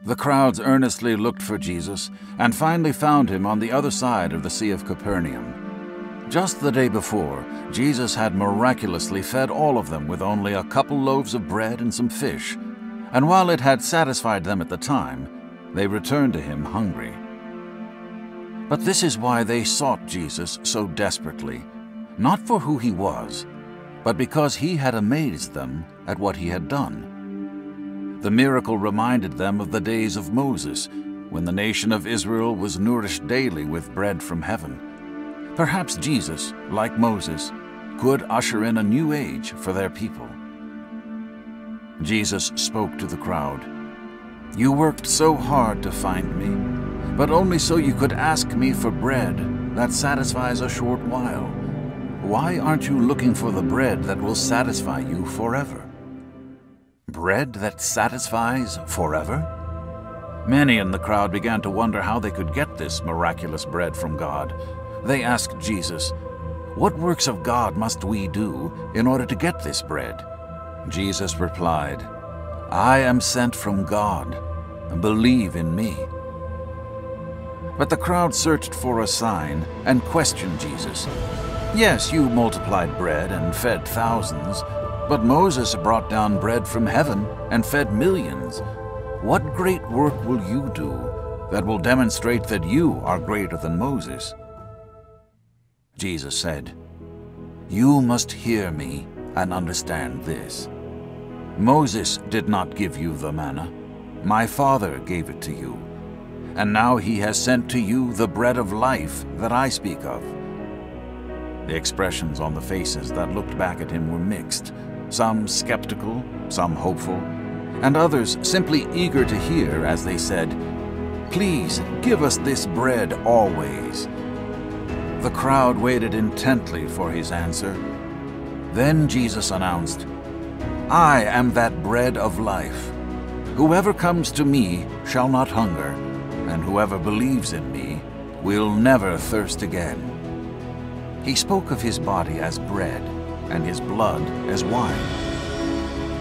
The crowds earnestly looked for Jesus and finally found him on the other side of the Sea of Capernaum. Just the day before, Jesus had miraculously fed all of them with only a couple loaves of bread and some fish, and while it had satisfied them at the time, they returned to him hungry. But this is why they sought Jesus so desperately, not for who he was, but because he had amazed them at what he had done. The miracle reminded them of the days of Moses, when the nation of Israel was nourished daily with bread from heaven. Perhaps Jesus, like Moses, could usher in a new age for their people. Jesus spoke to the crowd. "You worked so hard to find me, but only so you could ask me for bread that satisfies a short while. Why aren't you looking for the bread that will satisfy you forever?" Bread that satisfies forever? Many in the crowd began to wonder how they could get this miraculous bread from God. They asked Jesus, "What works of God must we do in order to get this bread?" Jesus replied, "I am sent from God. Believe in me." But the crowd searched for a sign and questioned Jesus. "Yes, you multiplied bread and fed thousands, but Moses brought down bread from heaven and fed millions. What great work will you do that will demonstrate that you are greater than Moses?" Jesus said, "You must hear me and understand this. Moses did not give you the manna. My Father gave it to you. And now he has sent to you the bread of life that I speak of." The expressions on the faces that looked back at him were mixed, some skeptical, some hopeful, and others simply eager to hear as they said, "Please give us this bread always." The crowd waited intently for his answer. Then Jesus announced, "I am that bread of life. Whoever comes to me shall not hunger, and whoever believes in me will never thirst again." He spoke of his body as bread and his blood as wine.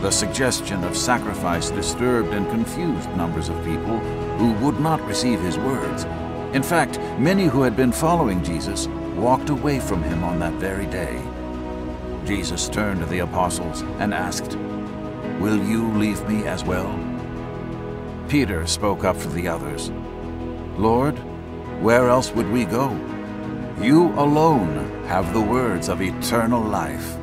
The suggestion of sacrifice disturbed and confused numbers of people who would not receive his words. In fact, many who had been following Jesus walked away from him on that very day. Jesus turned to the apostles and asked, "Will you leave me as well?" Peter spoke up for the others. "Lord, where else would we go? You alone have the words of eternal life."